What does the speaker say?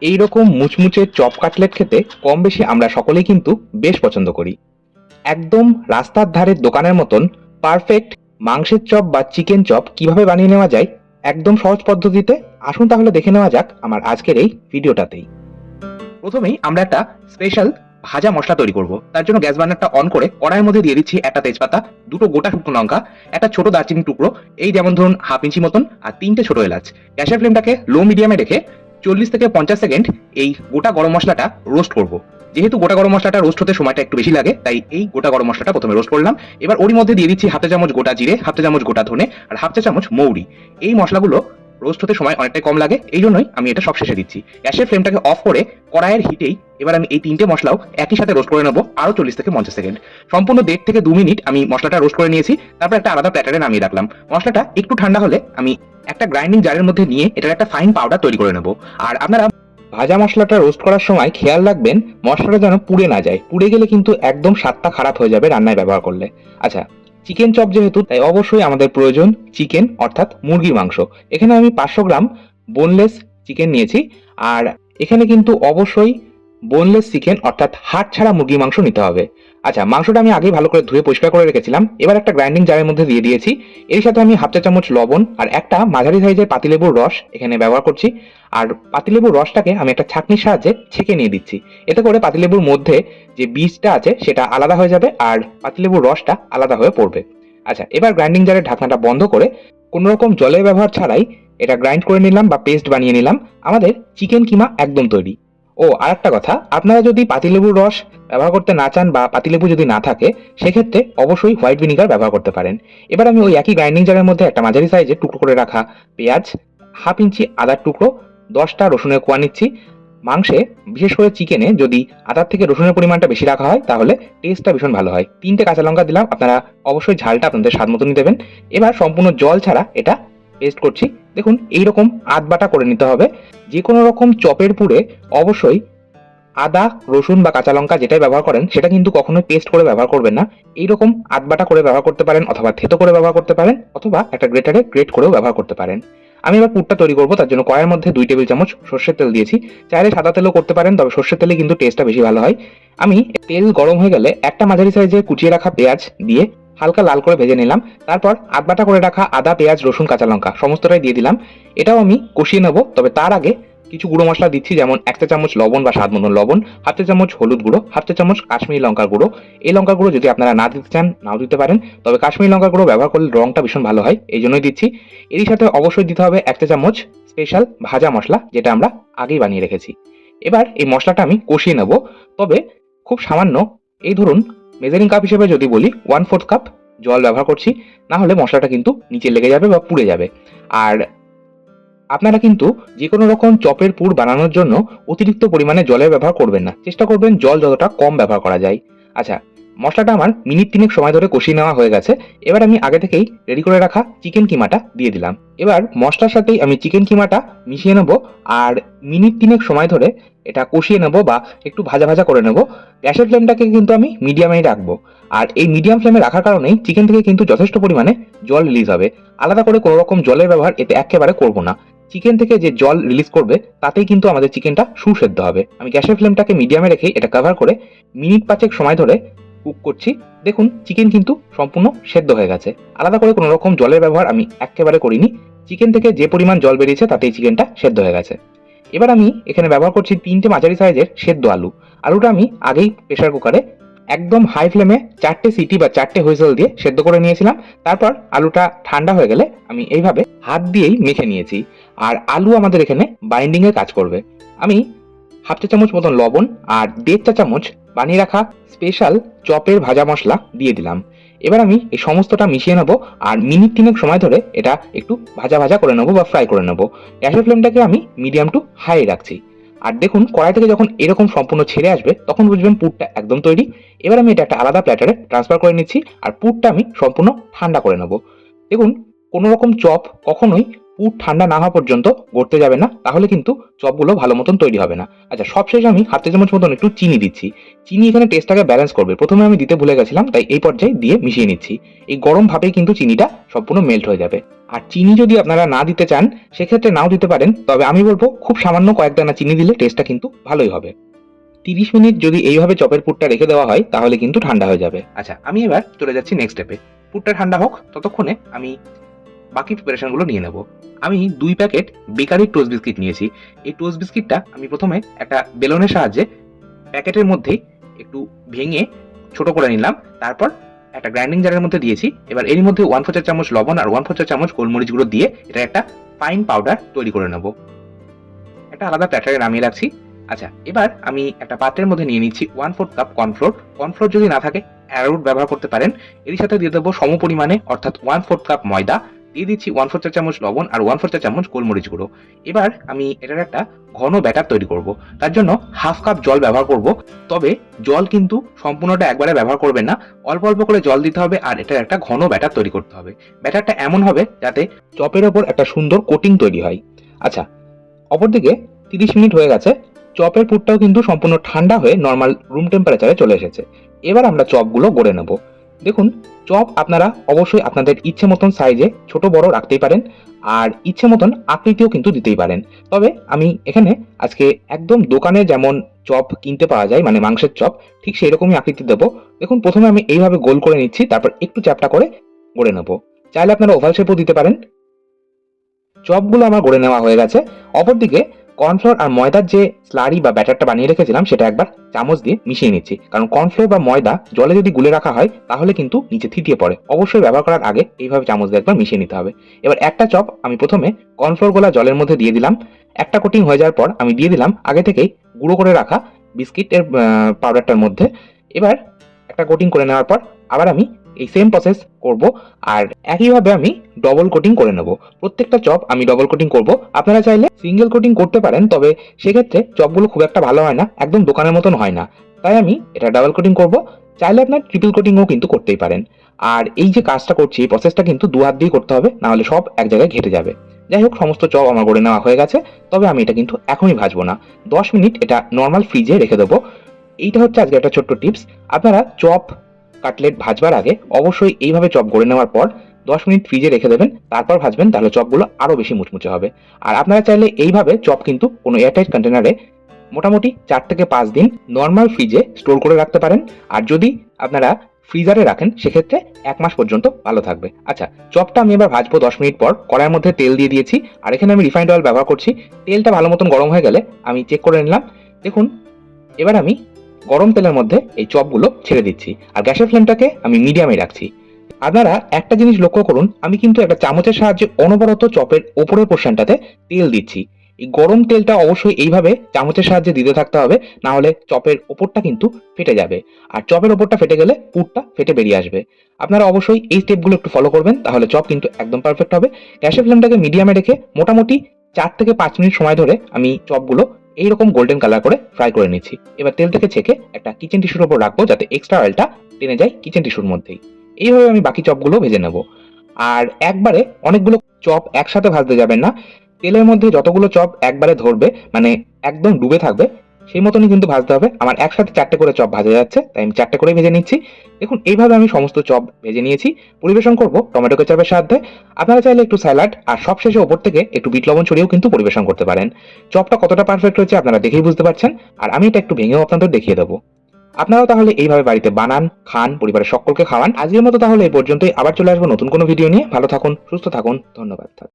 এই রকম মুচমুচে চপ কাটলেট খেতে কম বেশি আমরা সকলেই কিন্তু বেশ পছন্দ করি। একদম রাস্তার ধারের দোকানের মতন পারফেক্ট মাংসের চপ বা চিকেন চপ কিভাবে বানিয়ে নেওয়া যায় একদম সহজ পদ্ধতিতে, আসুন তাহলে দেখে নেওয়া যাক আমার আজকের এই ভিডিওটাতেই। প্রথমেই আমরা একটা স্পেশাল ভাজা মশলা তৈরি করব। তার জন্য গ্যাস বার্নারটা অন করে কড়াইয়ের মধ্যে দিয়ে দিচ্ছি একটা তেজপাতা, দুটো গোটা শুকনো লঙ্কা, একটা ছোট দারচিনি টুকরো, এই যেমন ধরুন হাফ ইঞ্চি মতন, আর তিনটে ছোট এলাচ। গ্যাসের ফ্লেমটাকে লো মিডিয়ামে রেখে 40 থেকে 50 সেকেন্ড এই গোটা গরম মশলাটা রোস্ট করব। যেহেতু গোটা গরম মশলাটা রোস্ট হতে সময়টা একটু বেশি লাগে, তাই এই গোটা গরম মশলাটা প্রথমে রোস্ট করলাম। এবার ওরই মধ্যে দিয়ে দিচ্ছি হাফ চা চামচ গোটা জিরে, হাফ চা চামচ গোটা ধনে, আর হাফ চা চামচ মৌরি। এই মশলাগুলো রোস্ট হতে সময় অনেকটাই কম লাগে, এই জন্যই আমি এটা সব শেষে দিচ্ছি। গ্যাসের ফ্লেমটাকে অফ করে কড়াইয়ের হিটেই এবার আমি এই তিনটে মশলাও একই সাথে রোস্ট করে নেবো আরো 40 থেকে 50 সেকেন্ড। সম্পূর্ণ 1.5 থেকে 2 মিনিট আমি মশলাটা রোস্ট করে নিয়েছি। তারপর একটা আলাদা প্ল্যাটারে নামিয়ে রাখলাম। মশলাটা একটু ঠান্ডা হলে আমি একটা গ্রাইন্ডিং জারের মধ্যে নিয়ে এটার একটা ফাইন পাউডার তৈরি করে নেবো। আর আপনারা ভাজা মশলাটা রোস্ট করার সময় খেয়াল রাখবেন মশলাটা যেন পুড়ে না যায়। পুড়ে গেলে কিন্তু একদম স্বাদটা খারাপ হয়ে যাবে রান্নায় ব্যবহার করলে। আচ্ছা, চিকেন চপ যেহেতু, তাই অবশ্যই আমাদের প্রয়োজন চিকেন অর্থাৎ মুরগির মাংস। এখানে আমি 500 গ্রাম বোনলেস চিকেন নিয়েছি। আর এখানে কিন্তু অবশ্যই বোনলেস চিকেন অর্থাৎ হাড় ছাড়া মুরগির মাংস নিতে হবে। আচ্ছা, মাংসটা আমি আগেই ভালো করে ধুয়ে পরিষ্কার করে রেখেছিলাম। এবার একটা গ্রাইন্ডিং জারের মধ্যে দিয়ে দিয়েছি। এর সাথে আমি হাফ চা চামচ লবণ আর একটা মাঝারি সাইজের পাতিলেবুর রস এখানে ব্যবহার করছি। আর পাতিলেবুর রসটাকে আমি একটা ছাঁকনির সাহায্যে ছেঁকে নিয়ে দিচ্ছি। এতে করে পাতিলেবুর মধ্যে যে বীজটা আছে সেটা আলাদা হয়ে যাবে আর পাতিলেবুর রসটা আলাদা হয়ে পড়বে। আচ্ছা, এবার গ্রাইন্ডিং জারের ঢাকনাটা বন্ধ করে কোনো রকম জলের ব্যবহার ছাড়াই এটা গ্রাইন্ড করে নিলাম বা পেস্ট বানিয়ে নিলাম। আমাদের চিকেন কিমা একদম তৈরি। ও আরেকটা কথা, আপনারা যদি পাতিলেবুর রস ব্যবহার করতে না চান বা পাতিলেবু যদি না থাকে, সেক্ষেত্রে অবশ্যই হোয়াইট ভিনিগার ব্যবহার করতে পারেন। এবার আমি ওই একই গ্রাইন্ডিং জারের মধ্যে একটা মাঝারি সাইজে টুকরো করে রাখা পেঁয়াজ, হাফ ইঞ্চি আদার টুকরো, 10টা রসুনের কোয়া নিচ্ছি। মাংসে, বিশেষ করে চিকেনে যদি আদার থেকে রসুনের পরিমাণটা বেশি রাখা হয় তাহলে টেস্টটা ভীষণ ভালো হয়। 3টে কাঁচা লঙ্কা দিলাম, আপনারা অবশ্যই ঝালটা আপনাদের স্বাদ মতনই দেবেন। এবার সম্পূর্ণ জল ছাড়া এটা পেস্ট করছি। দেখুন এইরকম আধ বাটা করে নিতে হবে। যে কোনো রকম চপের পুরে অবশ্যই আদা, রসুন বা কাঁচা লঙ্কা যেটাই ব্যবহার করেন সেটা কিন্তু কখনোই পেস্ট করে ব্যবহার করবেন না। এইরকম আধ বাটা করে ব্যবহার করতে পারেন, অথবা থেতো করে ব্যবহার করতে পারেন, অথবা একটা গ্রেটারে গ্রেট করেও ব্যবহার করতে পারেন। আমি এবার পুরটা তৈরি করবো। তার জন্য কড়াইয়ের মধ্যে 2 টেবিল চামচ সর্ষের তেল দিয়েছি। চাইলে সাদা তেলও করতে পারেন, তবে সর্ষের তেলে কিন্তু টেস্টটা বেশি ভালো হয়। আমি তেল গরম হয়ে গেলে একটা মাঝারি সাইজে কুচিয়ে রাখা পেঁয়াজ দিয়ে হালকা লাল করে ভেজে নিলাম। তারপর আধ বাটা করে রাখা আদা, পেঁয়াজ, রসুন, কাঁচা লঙ্কা সমস্তটাই দিয়ে দিলাম। এটাও আমি কষিয়ে নেবো। তবে তার আগে কিছু গুঁড়ো মশলা দিচ্ছি, যেমন 1 চা চামচ লবণ বা স্বাদ মতন লবণ, হাফ চা চামচ হলুদ গুঁড়ো, হাফ চা চামচ কাশ্মীরি লঙ্কার গুঁড়ো। এই লঙ্কার গুঁড়ো যদি আপনারা না দিতে চান নাও দিতে পারেন, তবে কাশ্মীরি লঙ্কার গুঁড়ো ব্যবহার করলে রংটা ভীষণ ভালো হয়, এই জন্যই দিচ্ছি। এরই সাথে অবশ্যই দিতে হবে 1 চা চামচ স্পেশাল ভাজা মশলা, যেটা আমরা আগেই বানিয়ে রেখেছি। এবার এই মশলাটা আমি কষিয়ে নেব। তবে খুব সামান্য, এই ধরুন মেজারিং কাপ হিসেবে যদি বলি 1/4 কাপ জল ব্যবহার করছি, না হলে মশলাটা কিন্তু নিচে লেগে যাবে বা পুড়ে যাবে। আর আপনারা কিন্তু যে কোনো রকম চপের পুর বানানোর জন্য অতিরিক্ত পরিমাণে জলের ব্যবহার করবেন না। চেষ্টা করবেন জল যতটা কম ব্যবহার করা যায়। আচ্ছা, মশলাটা আমার মিনিট 3 সময় ধরে কষিয়ে নেওয়া হয়ে গেছে। এবার আমি আগে থেকেই রেডি করে রাখা চিকেন কিমাটা দিয়ে দিলাম। এবার মশলার সাথেই আমি চিকেন কিমাটা মিশিয়ে নেব আর মিনিট 3 সময় ধরে এটা কষিয়ে নেব বা একটু ভাজা ভাজা করে নেব। গ্যাসের ফ্লেমটাকে কিন্তু আমি মিডিয়ামেই রাখবো। আর এই মিডিয়াম ফ্লেমে রাখার কারণেই চিকেন থেকে কিন্তু যথেষ্ট পরিমাণে জল রিলিজ হবে। আলাদা করে কোনো রকম জলের ব্যবহার এতে একেবারে করব না। চিকেন থেকে যে জল রিলিজ করবে তাতেই কিন্তু আমাদের চিকেনটা সুসেদ্ধ হবে। আমি গ্যাসের ফ্লেমটাকে মিডিয়ামে রেখে এটা কভার করে মিনিট 5 সময় ধরে কুক করছি। দেখুন চিকেন কিন্তু সম্পূর্ণ সেদ্ধ হয়ে গেছে। আলাদা করে কোনো রকম জলের ব্যবহার আমি একেবারে করিনি। চিকেন থেকে যে পরিমাণ জল বেরিয়েছে তাতেই চিকেনটা সেদ্ধ হয়ে গেছে। এবার আমি এখানে ব্যবহার করছি 3টে মাঝারি সাইজের সেদ্ধ আলু। আলুটা আমি আগেই প্রেসার কুকারে একদম হাই ফ্লেমে 4টে সিটি বা 4টে হুইসেল দিয়ে সেদ্ধ করে নিয়েছিলাম। তারপর আলুটা ঠান্ডা হয়ে গেলে আমি এইভাবে হাত দিয়েই মেখে নিয়েছি। আর আলু আমাদের এখানে বাইন্ডিং এর কাজ করবে। আমি হাফ চা চামচ মতন লবণ আর 1.5 চা চামচ বানিয়ে রাখা স্পেশাল চপের ভাজা মশলা দিয়ে দিলাম। এবার আমি এই সমস্তটা মিশিয়ে নেবো আর মিনিট 3 সময় ধরে এটা একটু ভাজা ভাজা করে নেবো বা ফ্রাই করে নেবো। গ্যাসের ফ্লেমটাকে আমি মিডিয়াম টু হাই রাখছি। আর দেখুন কড়াই থেকে যখন এরকম সম্পূর্ণ ছেড়ে আসবে তখন বুঝবেন পুরটা একদম তৈরি। এবার আমি এটা একটা আলাদা প্ল্যাটারে ট্রান্সফার করে নিচ্ছি আর পুরটা আমি সম্পূর্ণ ঠান্ডা করে নেব। দেখুন কোনো রকম চপ কখনোই পুর ঠান্ডা না হওয়া পর্যন্ত গড়তে যাবে না, তাহলে কিন্তু চপগুলো ভালো মতন তৈরি হবে না। আচ্ছা, সবশেষে আমি হাফ চা চামচ মতন একটু চিনি দিচ্ছি। চিনি এখানে টেস্টটাকে ব্যালেন্স করবে। প্রথমে আমি দিতে ভুলে গেছিলাম, তাই এই পর্যায়ে দিয়ে মিশিয়ে নিচ্ছি। এই গরম ভাবেই কিন্তু চিনিটা সম্পূর্ণ মেল্ট হয়ে যাবে। আর চিনি যদি আপনারা না দিতে চান সেক্ষেত্রে নাও দিতে পারেন, তবে আমি বলবো খুব সামান্য কয়েক দানা চিনি দিলে টেস্টটা কিন্তু ভালোই হবে। 30 মিনিট যদি এইভাবে চপের পুরটা রেখে দেওয়া হয় তাহলে কিন্তু ঠান্ডা হয়ে যাবে। আচ্ছা, আমি এবার চলে যাচ্ছি নেক্সট স্টেপে। পুরটা ঠান্ডা হোক, ততক্ষণে আমি বাকি প্রিপারেশনগুলো নিয়ে নেব। আমি 2 প্যাকেট বেকারির টোস্ট বিস্কিট নিয়েছি। এই টোস্ট বিস্কিটটা আমি প্রথমে একটা বেলনের সাহায্যে প্যাকেটের মধ্যেই একটু ভেঙে ছোট করে নিলাম। তারপর একটা গ্রাইন্ডিং জারের মধ্যে দিয়েছি। এবার এর মধ্যে 1/4 চা চামচ লবণ আর 1/4 চা চামচ গোলমরিচ গুঁড়ো দিয়ে এটা একটা ফাইন পাউডার তৈরি করে নেব। একটা আলাদা প্যাটারে নামিয়ে রাখছি। আচ্ছা, এবার আমি একটা পাত্রের মধ্যে নিয়ে নিচ্ছি 1/4 কাপ কর্নফ্লোর। কর্নফ্লোর যদি না থাকে অ্যারারুট ব্যবহার করতে পারেন। এর সাথে দিয়ে দেবো সম পরিমাণে অর্থাৎ 1/4 কাপ ময়দা, দিয়ে দিচ্ছি 1/4 চা চামচ লবণ আর 1/4 চা চামচ গোলমরিচ গুঁড়ো। এবার আমি এটার একটা ঘন ব্যাটার তৈরি করব। তার জন্য হাফ কাপ জল ব্যবহার করব। তবে জল কিন্তু সম্পূর্ণটা একবারে ব্যবহার করবেন না, অল্প অল্প করে জল দিতে হবে আর এটার একটা ঘন ব্যাটার তৈরি করতে হবে। ব্যাটারটা এমন হবে যাতে চপের ওপর একটা সুন্দর কোটিং তৈরি হয়। আচ্ছা, অপরদিকে 30 মিনিট হয়ে গেছে। চপের পুরটাও কিন্তু সম্পূর্ণ ঠান্ডা হয়ে নর্মাল রুম টেম্পারেচারে চলে এসেছে। এবার আমরা চপগুলো গড়ে নেব। দেখুন, চপ আপনারা অবশ্যই আপনাদের ইচ্ছে মতন সাইজে ছোট বড় রাখতেই পারেন, আর ইচ্ছে মতন আকৃতিও কিন্তু দিতেই পারেন। তবে আমি এখানে আজকে একদম দোকানে যেমন চপ কিনতে পাওয়া যায়, মানে মাংসের চপ, ঠিক সেই রকমই আকৃতি দেবো। দেখুন, প্রথমে আমি এইভাবে গোল করে নিচ্ছি, তারপর একটু চ্যাপ্টা করে গড়ে নেব। চাইলে আপনারা ওভাল শেপও দিতে পারেন। চপগুলো আমার গড়ে নেওয়া হয়ে গেছে। অপরদিকে কর্নফ্লোর আর ময়দার যে স্লারি বা ব্যাটারটা বানিয়ে রেখেছিলাম সেটা একবার চামচ দিয়ে মিশিয়ে নিচ্ছি, কারণ কর্নফ্লোর বা ময়দা জলে যদি গুলে রাখা হয় তাহলে কিন্তু নিচে থিতিয়ে পড়ে। অবশ্যই ব্যবহার করার আগে এইভাবে চামচ দিয়ে একবার মিশিয়ে নিতে হবে। এবার একটা চপ আমি প্রথমে কর্নফ্লোর গোলা জলের মধ্যে দিয়ে দিলাম। একটা কোটিং হয়ে যাওয়ার পর আমি দিয়ে দিলাম আগে থেকেই গুঁড়ো করে রাখা বিস্কিটের পাউডারটার মধ্যে। এবার একটা কোটিং করে নেওয়ার পর আবার আমি এই সেম প্রসেস করব, আর একইভাবে আমি ডবল কোটিং করে নেব। প্রত্যেকটা চপ আমি ডবল কোটিং করব। আপনারা চাইলে সিঙ্গেল কোটিং করতে পারেন, তবে সেক্ষেত্রে চপগুলো খুব একটা ভালো হয় না, একদম দোকানের মতন হয় না। তাই আমি এটা ডাবল কোটিং করব। চাইলে আপনার ট্রিপল কোটিংও কিন্তু করতেই পারেন। আর এই যে কাজটা করছি, এই প্রসেসটা কিন্তু 2 হাত দিয়ে করতে হবে, নাহলে সব এক জায়গায় ঘেটে যাবে। যাই হোক, সমস্ত চপ আমার গড়ে নেওয়া হয়ে গেছে। তবে আমি এটা কিন্তু এখনই ভাজবো না, 10 মিনিট এটা নর্মাল ফ্রিজে রেখে দেবো। এইটা হচ্ছে আজকে একটা ছোট্ট টিপস। আপনারা চপ কাটলেট ভাজবার আগে অবশ্যই এইভাবে চপ গড়ে নেওয়ার পর 10 মিনিট ফ্রিজে রেখে দেবেন, তারপর ভাজবেন, তাহলে চপগুলো আরো বেশি মুচমুচে হবে। আর আপনারা চাইলে এইভাবে চপ কিন্তু কোনো এয়ারটাইট কন্টেনারে মোটামুটি 4 থেকে 5 দিন নর্মাল ফ্রিজে স্টোর করে রাখতে পারেন। আর যদি আপনারা ফ্রিজারে রাখেন সেক্ষেত্রে 1 মাস পর্যন্ত ভালো থাকবে। আচ্ছা, চপটা আমি এবার ভাজবো 10 মিনিট পর। কড়াইয়ের মধ্যে তেল দিয়ে দিয়েছি, আর এখানে আমি রিফাইন্ড অয়েল ব্যবহার করছি। তেলটা ভালো মতন গরম হয়ে গেলে আমি চেক করে নিলাম। দেখুন, এবার আমি গরম তেলের মধ্যে এই চপগুলো ছেড়ে দিচ্ছি, আর গ্যাসের ফ্লেমটাকে আমি মিডিয়ামে রাখছি। আপনারা একটা জিনিস লক্ষ্য করুন, আমি কিন্তু একটা চামচের সাহায্যে অনবরত চপের ওপরের পোর্শনটাতে তেল দিচ্ছি। এই গরম তেলটা অবশ্যই এইভাবে চামচের সাহায্যে দিতে থাকতে হবে, না হলে চপের ওপরটা কিন্তু ফেটে যাবে, আর চপের ওপরটা ফেটে গেলে পুরটা ফেটে বেরিয়ে আসবে। আপনারা অবশ্যই এই স্টেপগুলো একটু ফলো করবেন, তাহলে চপ কিন্তু একদম পারফেক্ট হবে। গ্যাসের ফ্লেমটাকে মিডিয়ামে রেখে মোটামুটি 4 থেকে 5 মিনিট সময় ধরে আমি চপগুলো এইরকম গোল্ডেন কালার করে ফ্রাই করে নিচ্ছি। এবার তেল থেকে ছেঁকে একটা কিচেন টিস্যুর উপর রাখবো, যাতে এক্সট্রা অয়েলটা টেনে যায় কিচেন টিস্যুর মধ্যেই। এইভাবে আমি বাকি চপগুলো ভেজে নেব। আর একবারে অনেকগুলো চপ একসাথে ভাজতে যাবেন না। তেলের মধ্যে যতগুলো চপ একবারে ধরবে, মানে একদম ডুবে থাকবে, সেই মতনই কিন্তু ভাজতে হবে। আমার একসাথে 4টে করে চপ ভাজা যাচ্ছে, তাই আমি 4টে করে ভেজে নিচ্ছি। দেখুন, এইভাবে আমি সমস্ত চপ ভেজে নিয়েছি। পরিবেশন করব টমেটো কেচাপের সাথে। আপনারা চাইলে একটু স্যালাড আর সবশেষে ওপর থেকে একটু বিট লবণ ছড়িয়েও কিন্তু পরিবেশন করতে পারেন। চপটা কতটা পারফেক্ট হয়েছে আপনারা দেখেই বুঝতে পারছেন, আর আমি এটা একটু ভেঙেও আপনাদের দেখিয়ে দেবো। আপনারাও তাহলে এইভাবে বাড়িতে বানান, খান, পরিবারের সকলকে খাওয়ান। আজকের মতো তাহলে এই পর্যন্তই। আবার চলে আসবো নতুন কোনো ভিডিও নিয়ে। ভালো থাকুন, সুস্থ থাকুন, ধন্যবাদ।